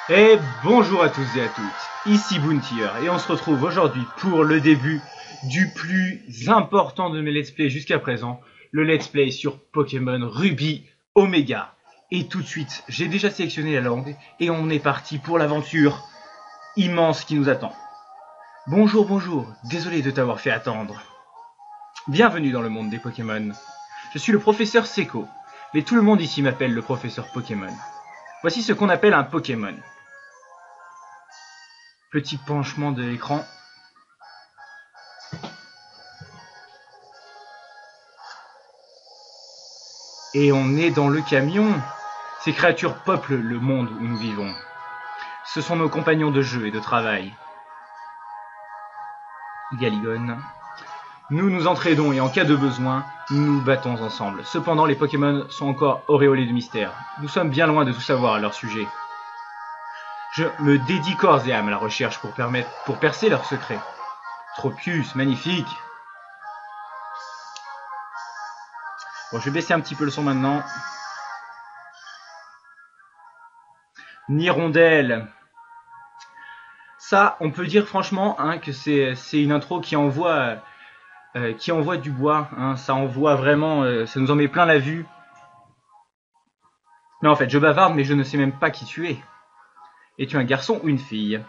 Et bonjour à tous et à toutes, ici Bountier et on se retrouve aujourd'hui pour le début du plus important de mes let's play jusqu'à présent, le let's play sur Pokémon Ruby Omega. Et tout de suite, j'ai déjà sélectionné la langue et on est parti pour l'aventure immense qui nous attend. Bonjour, bonjour, désolé de t'avoir fait attendre. Bienvenue dans le monde des Pokémon. Je suis le professeur Seko, mais tout le monde ici m'appelle le professeur Pokémon. Voici ce qu'on appelle un Pokémon. Petit penchement de l'écran. Et on est dans le camion. Ces créatures peuplent le monde où nous vivons. Ce sont nos compagnons de jeu et de travail. Galigon. Nous nous entraidons et en cas de besoin, nous nous battons ensemble. Cependant, les Pokémon sont encore auréolés de mystère. Nous sommes bien loin de tout savoir à leur sujet. Je me dédie corps et âme à la recherche pour percer leurs secrets. Tropius, magnifique. Bon, je vais baisser un petit peu le son maintenant. Nirondelle. Ça, on peut dire franchement que c'est une intro qui envoie du bois. Hein. Ça envoie vraiment, ça nous en met plein la vue. Mais en fait, je bavarde, mais je ne sais même pas qui tu es. Es-tu un garçon ou une fille?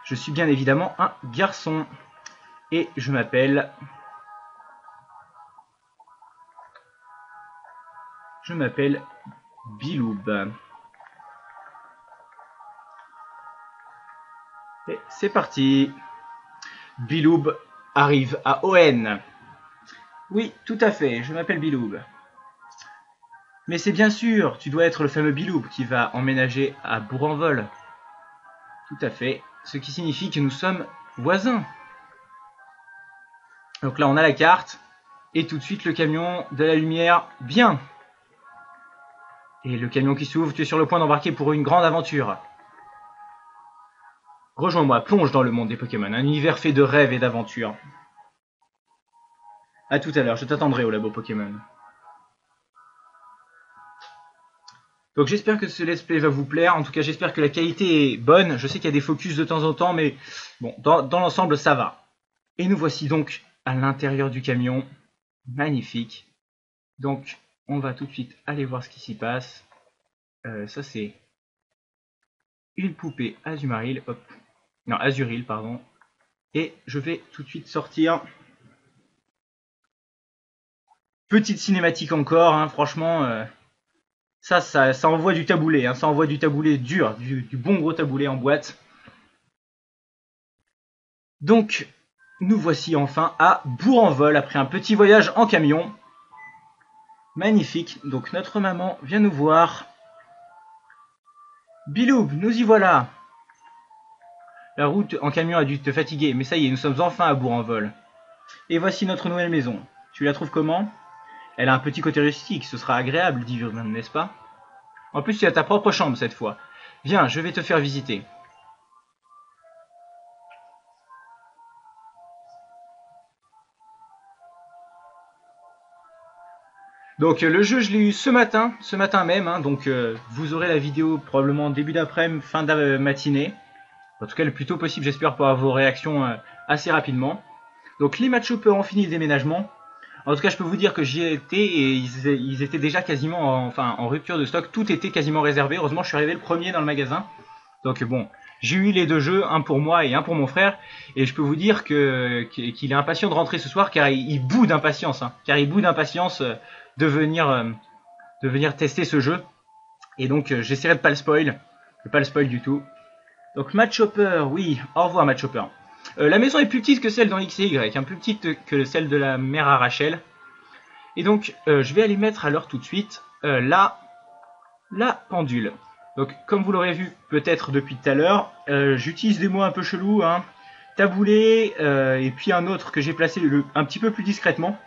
Je suis bien évidemment un garçon. Et je m'appelle... Biloub. Et c'est parti. Biloub arrive à ON. Oui, tout à fait, je m'appelle Biloub. Mais c'est bien sûr, tu dois être le fameux Biloub qui va emménager à Bourg-en-Vol. Tout à fait, ce qui signifie que nous sommes voisins. Donc là, on a la carte. Et tout de suite, le camion de la lumière. Bien. Et le camion qui s'ouvre, tu es sur le point d'embarquer pour une grande aventure. Rejoins-moi, plonge dans le monde des Pokémon, un univers fait de rêves et d'aventures. A tout à l'heure, je t'attendrai au labo Pokémon. Donc j'espère que ce let's play va vous plaire, en tout cas j'espère que la qualité est bonne. Je sais qu'il y a des focus de temps en temps, mais bon, dans l'ensemble ça va. Et nous voici donc à l'intérieur du camion, magnifique. Donc on va tout de suite aller voir ce qui s'y passe. Ça c'est une poupée Azumarill, hop. Non, Azurill, pardon. Et je vais tout de suite sortir. Petite cinématique encore, hein, franchement, ça envoie du taboulé, hein, ça envoie du taboulé dur, du bon gros taboulé en boîte. Donc, nous voici enfin à Bourg-en-Vol après un petit voyage en camion. Magnifique, donc notre maman vient nous voir. Biloub, nous y voilà. La route en camion a dû te fatiguer, mais ça y est, nous sommes enfin à Bourg-en-Vol. Et voici notre nouvelle maison. Tu la trouves comment? Elle a un petit côté rustique, ce sera agréable d'y vivre, n'est-ce pas? En plus, tu as ta propre chambre cette fois. Viens, je vais te faire visiter. Donc le jeu, je l'ai eu ce matin même, hein, donc vous aurez la vidéo probablement début d'après-midi, fin de matinée. En tout cas, le plus tôt possible, j'espère, pour avoir vos réactions assez rapidement. Donc les Mad Choppers ont fini le déménagement. En tout cas, je peux vous dire que j'y ai été et ils étaient déjà quasiment en rupture de stock. Tout était quasiment réservé. Heureusement, je suis arrivé le premier dans le magasin. Donc bon, j'ai eu les deux jeux, un pour moi et un pour mon frère. Et je peux vous dire qu'il est impatient de rentrer ce soir car il bout d'impatience. Hein, car il bout d'impatience de venir tester ce jeu. Et donc, j'essaierai de pas le spoil. Pas le spoil du tout. Donc Mad Chopper, oui, au revoir Mad Chopper. La maison est plus petite que celle dans X et Y, hein, plus petite que celle de la mère à Rachel. Et donc, je vais aller mettre à l'heure tout de suite la pendule. Donc, comme vous l'aurez vu peut-être depuis tout à l'heure, j'utilise des mots un peu chelous, hein, taboulé, et puis un autre que j'ai placé un petit peu plus discrètement.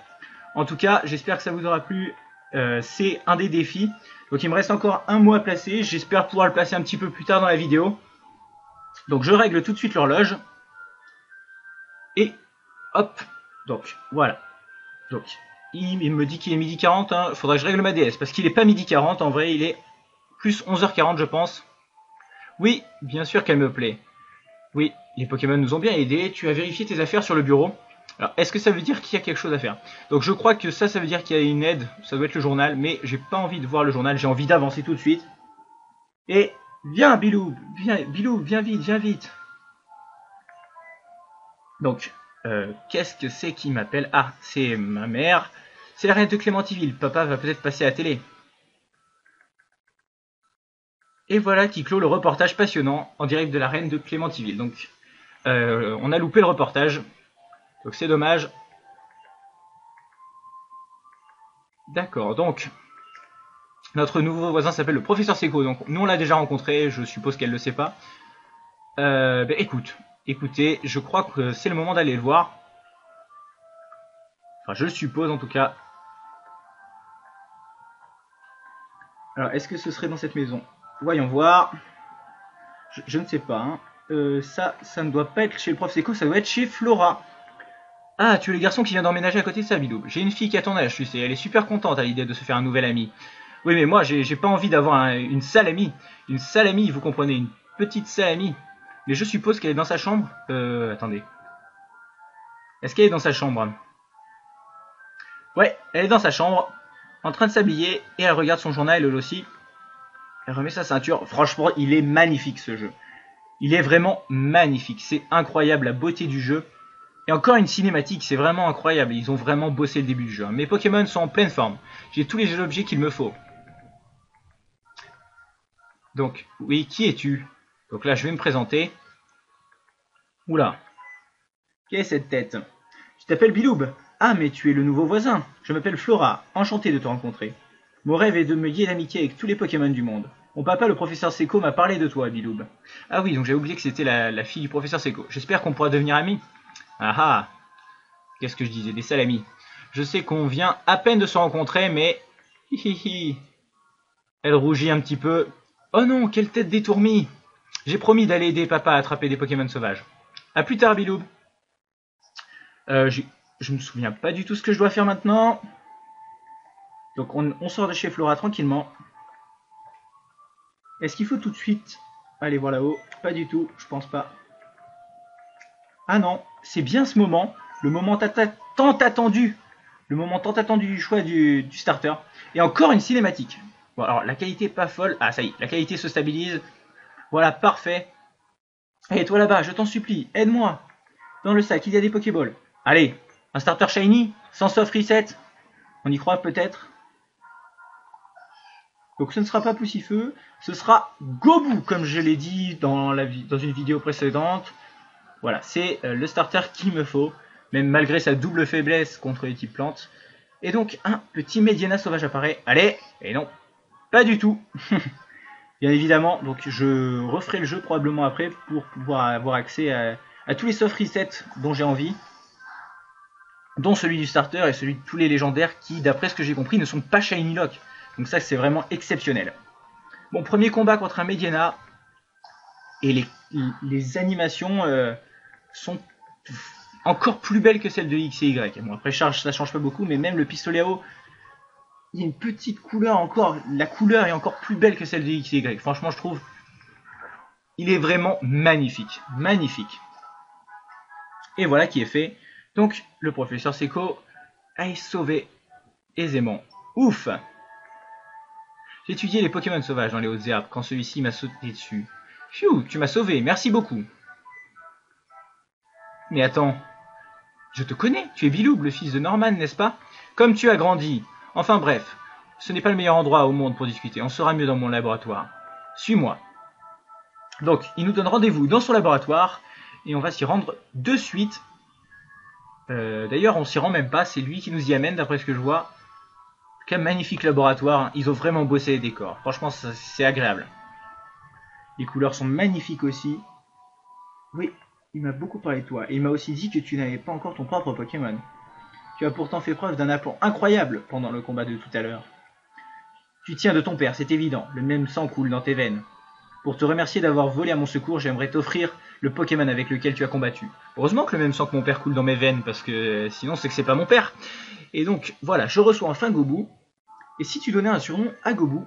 En tout cas, j'espère que ça vous aura plu. C'est un des défis. Donc, il me reste encore un mot à placer. J'espère pouvoir le placer un petit peu plus tard dans la vidéo. Donc je règle tout de suite l'horloge. Et hop. Donc voilà. Donc il me dit qu'il est midi 40. Hein. Il faudrait que je règle ma DS. Parce qu'il n'est pas midi 40. En vrai il est plus 11h40 je pense. Oui, bien sûr qu'elle me plaît. Oui, les Pokémon nous ont bien aidés. Tu as vérifié tes affaires sur le bureau. Alors, est-ce que ça veut dire qu'il y a quelque chose à faire? Donc je crois que ça veut dire qu'il y a une aide. Ça doit être le journal, mais j'ai pas envie de voir le journal. J'ai envie d'avancer tout de suite. Et viens, Bilou, viens vite, viens vite. Donc, qu'est-ce que c'est qui m'appelle? Ah, c'est ma mère. C'est la reine de Clémentiville. Papa va peut-être passer à la télé. Et voilà qui clôt le reportage passionnant en direct de la reine de Clémentiville. Donc, on a loupé le reportage. Donc c'est dommage. D'accord, donc notre nouveau voisin s'appelle le professeur Seco. Donc nous on l'a déjà rencontré, je suppose qu'elle ne le sait pas. Écoutez, je crois que c'est le moment d'aller le voir. Enfin, je le suppose en tout cas. Alors, est-ce que ce serait dans cette maison? Voyons voir. Je ne sais pas. Hein. Ça ne doit pas être chez le prof Seco, ça doit être chez Flora. Ah, tu es le garçon qui vient d'emménager à côté de ça, Bidou. J'ai une fille qui a ton âge, tu sais. Elle est super contente à l'idée de se faire un nouvel ami. Oui, mais moi, j'ai pas envie d'avoir une sale amie. Une sale amie, vous comprenez, une petite sale amie. Mais je suppose qu'elle est dans sa chambre. Attendez. Est-ce qu'elle est dans sa chambre? Ouais, elle est dans sa chambre, en train de s'habiller, et elle regarde son journal, elle aussi. Elle remet sa ceinture. Franchement, il est magnifique ce jeu. Il est vraiment magnifique. C'est incroyable la beauté du jeu. Et encore une cinématique, c'est vraiment incroyable. Ils ont vraiment bossé le début du jeu. Mes Pokémon sont en pleine forme. J'ai tous les objets qu'il me faut. Donc, oui, qui es-tu? Donc là, je vais me présenter. Oula. Quelle est cette tête? Tu t'appelles Biloub? Ah, mais tu es le nouveau voisin. Je m'appelle Flora. Enchanté de te rencontrer. Mon rêve est de me lier d'amitié avec tous les Pokémon du monde. Mon papa, le professeur Seco, m'a parlé de toi, Biloub. Ah oui, donc j'ai oublié que c'était la fille du professeur Seco. J'espère qu'on pourra devenir amis. Ah ah. Qu'est-ce que je disais? Des salamis. Je sais qu'on vient à peine de se rencontrer, mais... Hihihi. Elle rougit un petit peu. Oh non, quelle tête d'étourmi! J'ai promis d'aller aider papa à attraper des Pokémon sauvages. A plus tard, Biloub. Je me souviens pas du tout ce que je dois faire maintenant. Donc on sort de chez Flora tranquillement. Est-ce qu'il faut tout de suite aller voir là-haut? Pas du tout, je pense pas. Ah non, c'est bien ce moment, le moment tant attendu. Le moment tant attendu du choix du starter. Et encore une cinématique. Bon, alors la qualité est pas folle. Ah ça y est, la qualité se stabilise. Voilà, parfait. Hé, toi là-bas, je t'en supplie, aide-moi. Dans le sac, il y a des Pokéballs. Allez, un starter shiny, sans soft reset. On y croit peut-être. Donc ce ne sera pas Poussifeu, ce sera Gobu, comme je l'ai dit dans une vidéo précédente. Voilà, c'est le starter qu'il me faut, même malgré sa double faiblesse contre les types plantes. Et donc un petit Mediana sauvage apparaît. Allez, et non, pas du tout. Bien évidemment, donc je referai le jeu probablement après pour pouvoir avoir accès à tous les soft resets dont j'ai envie, dont celui du starter et celui de tous les légendaires qui, d'après ce que j'ai compris, ne sont pas Shiny Lock. Donc ça, c'est vraiment exceptionnel. Bon, premier combat contre un Mediana. Et les animations sont encore plus belles que celles de X et Y. Bon, après, ça change pas beaucoup, mais même le pistolet à eau, il y a une petite couleur encore. La couleur est encore plus belle que celle de X et Y. Franchement, je trouve, il est vraiment magnifique. Magnifique. Et voilà qui est fait. Donc, le professeur Seco a sauvé aisément. Ouf! J'ai étudié les Pokémon sauvages dans les hautes herbes quand celui-ci m'a sauté dessus. Phew, tu m'as sauvé, merci beaucoup. Mais attends, je te connais, tu es Biloub, le fils de Norman, n'est-ce pas? Comme tu as grandi. Enfin bref, ce n'est pas le meilleur endroit au monde pour discuter, on sera mieux dans mon laboratoire. Suis-moi. Donc, il nous donne rendez-vous dans son laboratoire, et on va s'y rendre de suite. D'ailleurs, on s'y rend même pas, c'est lui qui nous y amène, d'après ce que je vois. Quel magnifique laboratoire, ils ont vraiment bossé les décors. Franchement, c'est agréable. Les couleurs sont magnifiques aussi. Oui, il m'a beaucoup parlé de toi. Et il m'a aussi dit que tu n'avais pas encore ton propre Pokémon. Tu as pourtant fait preuve d'un aplomb incroyable pendant le combat de tout à l'heure. Tu tiens de ton père, c'est évident. Le même sang coule dans tes veines. Pour te remercier d'avoir volé à mon secours, j'aimerais t'offrir le Pokémon avec lequel tu as combattu. Heureusement que le même sang que mon père coule dans mes veines, parce que sinon c'est que c'est pas mon père. Et donc, voilà, je reçois enfin Gobu. Et si tu donnais un surnom à Gobu,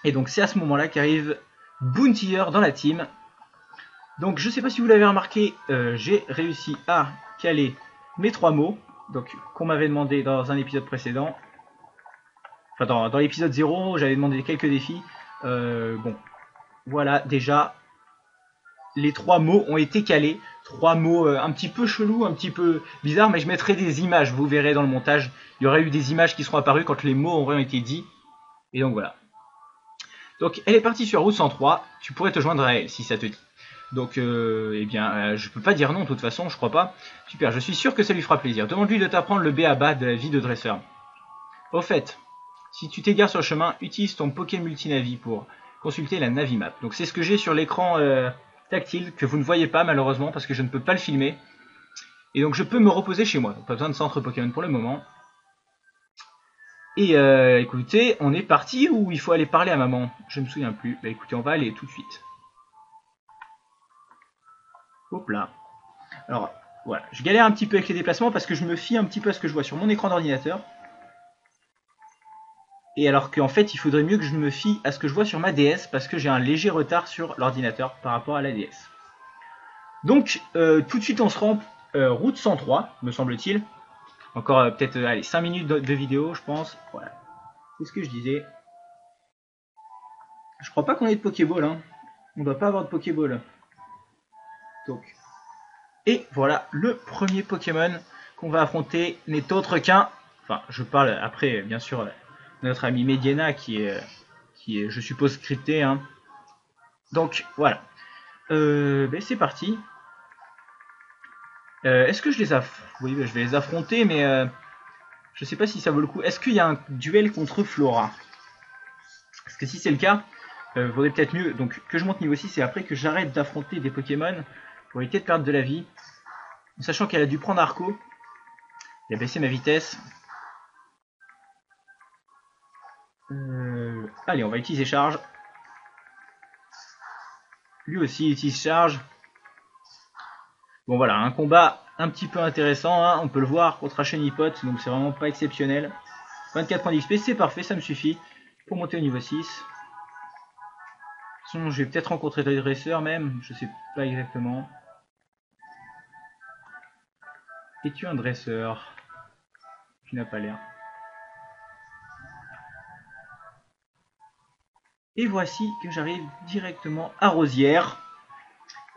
et donc c'est à ce moment-là qu'arrive Bountier dans la team. Donc je sais pas si vous l'avez remarqué, j'ai réussi à caler mes 3 mots, donc qu'on m'avait demandé dans un épisode précédent. Enfin dans l'épisode 0, j'avais demandé quelques défis. Bon, voilà, déjà les 3 mots ont été calés. 3 mots un petit peu chelous, un petit peu bizarres, mais je mettrai des images, vous verrez dans le montage. Il y aura eu des images qui seront apparues quand les mots auront été dits. Et donc voilà. Donc elle est partie sur route 103, tu pourrais te joindre à elle si ça te dit. Donc eh bien je peux pas dire non de toute façon, je crois pas. Super, je suis sûr que ça lui fera plaisir. Demande-lui de t'apprendre le b.a.-ba de la vie de dresseur. Au fait, si tu t'égares sur le chemin, utilise ton Pokémon Multinavi pour consulter la Navimap. Donc c'est ce que j'ai sur l'écran tactile que vous ne voyez pas malheureusement parce que je ne peux pas le filmer. Et donc je peux me reposer chez moi, donc pas besoin de centre Pokémon pour le moment. Et écoutez, on est parti ou il faut aller parler à maman? Je ne me souviens plus. Bah écoutez, on va aller tout de suite. Hop là. Alors voilà, je galère un petit peu avec les déplacements parce que je me fie un petit peu à ce que je vois sur mon écran d'ordinateur. Et alors qu'en fait, il faudrait mieux que je me fie à ce que je vois sur ma DS parce que j'ai un léger retard sur l'ordinateur par rapport à la DS. Donc tout de suite on se rend route 103, me semble-t-il. Encore peut-être allez 5 minutes de vidéo, je pense. Voilà. C'est ce que je disais. Je crois pas qu'on ait de Pokéball, hein. On doit pas avoir de Pokéball. Donc. Et voilà, le premier Pokémon qu'on va affronter n'est autre qu'un. Enfin, je parle après, bien sûr, de notre ami Mediana qui est, je suppose, scripté. Hein. Donc voilà. Ben, c'est parti. Est-ce que je les affronte? Oui, ben, je vais les affronter, mais je sais pas si ça vaut le coup. Est-ce qu'il y a un duel contre Flora? Parce que si c'est le cas, vaudrait peut-être mieux donc, que je monte niveau 6 et après que j'arrête d'affronter des Pokémon pour éviter de perdre de la vie. Sachant qu'elle a dû prendre Arco. Il a baissé ma vitesse. Allez, on va utiliser charge. Lui aussi utilise charge. Bon voilà, un combat un petit peu intéressant, hein, on peut le voir contre un Chenipote, donc c'est vraiment pas exceptionnel. 24 points d'XP, c'est parfait, ça me suffit pour monter au niveau 6. Sinon, je vais peut-être rencontrer des dresseurs même, je sais pas exactement. Es-tu un dresseur? Tu n'as pas l'air. Et voici que j'arrive directement à Rosière.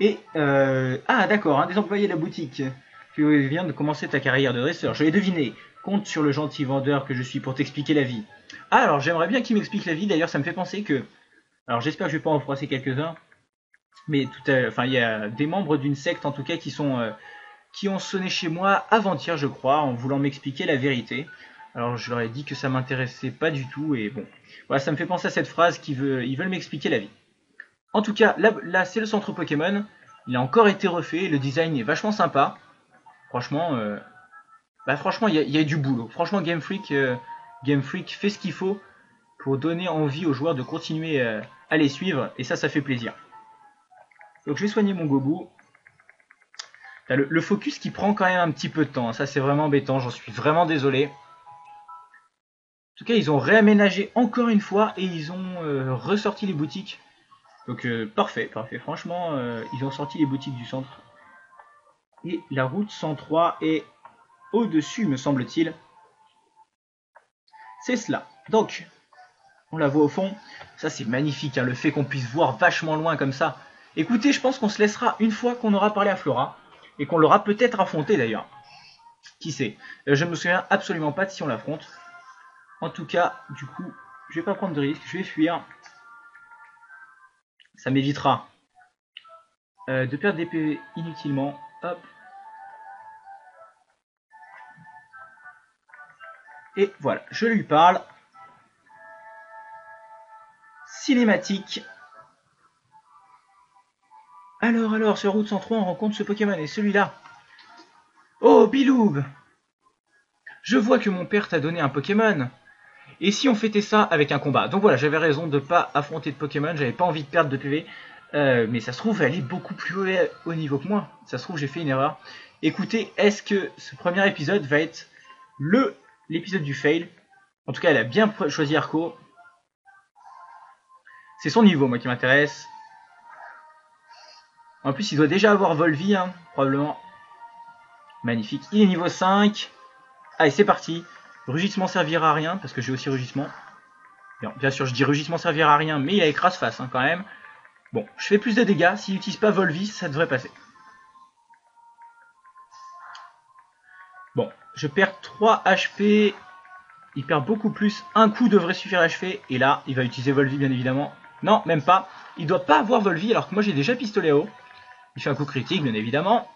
Et ah d'accord, un des employés de la boutique. Tu viens de commencer ta carrière de dresseur. Je l'ai deviné. Compte sur le gentil vendeur que je suis pour t'expliquer la vie. Ah alors j'aimerais bien qu'il m'explique la vie. D'ailleurs ça me fait penser que... Alors j'espère que je vais pas en froisser quelques-uns. Mais enfin il y a des membres d'une secte en tout cas qui ont sonné chez moi avant-hier je crois en voulant m'expliquer la vérité. Alors je leur ai dit que ça m'intéressait pas du tout et bon. Voilà, ça me fait penser à cette phrase ils veulent m'expliquer la vie. En tout cas, là c'est le centre Pokémon. Il a encore été refait. Le design est vachement sympa. Franchement, franchement, il y a du boulot. Franchement, Game Freak fait ce qu'il faut pour donner envie aux joueurs de continuer à les suivre. Et ça fait plaisir. Donc, je vais soigner mon Gobou. Le focus qui prend quand même un petit peu de temps. Ça, c'est vraiment embêtant. J'en suis vraiment désolé. En tout cas, ils ont réaménagé encore une fois et ils ont ressorti les boutiques. Donc parfait. Franchement, ils ont sorti les boutiques du centre. Et la route 103 est au-dessus, me semble-t-il. C'est cela. Donc, on la voit au fond. Ça, c'est magnifique, hein, le fait qu'on puisse voir vachement loin comme ça. Écoutez, je pense qu'on se laissera une fois qu'on aura parlé à Flora. Et qu'on l'aura peut-être affronté d'ailleurs. Qui sait? Je ne me souviens absolument pas de si on l'affronte. En tout cas, du coup, je vais pas prendre de risque. Je vais fuir. Ça m'évitera de perdre des PV inutilement. Hop. Et voilà, je lui parle. Cinématique. Alors, sur route 103, on rencontre ce Pokémon et celui-là. Oh, Biloob! Je vois que mon père t'a donné un Pokémon. Et si on fêtait ça avec un combat? Donc voilà, j'avais raison de ne pas affronter de Pokémon, j'avais pas envie de perdre de PV. Mais ça se trouve, elle est beaucoup plus haut niveau que moi. Ça se trouve, j'ai fait une erreur. Écoutez, est-ce que ce premier épisode va être l'épisode du fail? En tout cas, elle a bien choisi Arco. C'est son niveau, moi, qui m'intéresse. En plus, il doit déjà avoir Volvi, hein, probablement. Magnifique. Il est niveau 5. Allez, c'est parti. Rugissement servira à rien, parce que j'ai aussi rugissement. Bien sûr, je dis rugissement servira à rien, mais il a écrase face, hein, quand même. Bon, je fais plus de dégâts. S'il n'utilise pas Volvi, ça devrait passer. Bon, je perds 3 HP. Il perd beaucoup plus. Un coup devrait suffire à achever. Et là, il va utiliser Volvi, bien évidemment. Non, même pas. Il doit pas avoir Volvi, alors que moi, j'ai déjà pistolet haut. Il fait un coup critique, bien évidemment.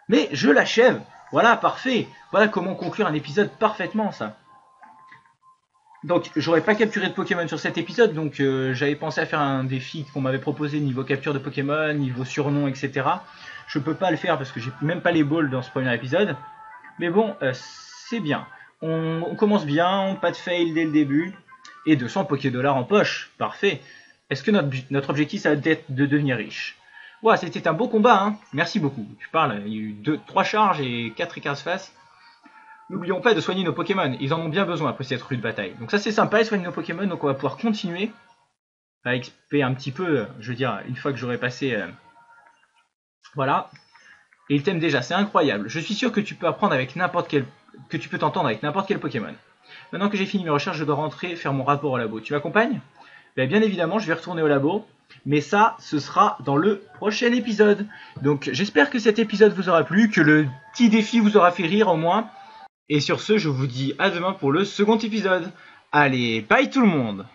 Mais je l'achève. Voilà, parfait. Voilà comment conclure un épisode parfaitement, ça. Donc, j'aurais pas capturé de Pokémon sur cet épisode, donc j'avais pensé à faire un défi qu'on m'avait proposé niveau capture de Pokémon, niveau surnom, etc. Je peux pas le faire parce que j'ai même pas les balls dans ce premier épisode. Mais bon, c'est bien. On commence bien, pas de fail dès le début. Et 200 Poké-Dollars en poche, parfait. Est-ce que notre objectif, ça va être de devenir riche? Ouais, c'était un beau combat, hein. Merci beaucoup. Je parle, il y a eu 3 charges et 4 écarts face. N'oublions pas de soigner nos Pokémon, ils en ont bien besoin après cette rude bataille. Donc ça c'est sympa, ils soignent nos Pokémon, donc on va pouvoir continuer à XP un petit peu, je veux dire, une fois que j'aurai passé... Voilà. Et il t'aime déjà, c'est incroyable. Je suis sûr que tu peux apprendre avec n'importe quel... que tu peux t'entendre avec n'importe quel Pokémon. Maintenant que j'ai fini mes recherches, je dois rentrer faire mon rapport au labo. Tu m'accompagnes? Bien évidemment, je vais retourner au labo. Mais ça, ce sera dans le prochain épisode. Donc j'espère que cet épisode vous aura plu, que le petit défi vous aura fait rire au moins. Et sur ce, je vous dis à demain pour le second épisode. Allez, bye tout le monde!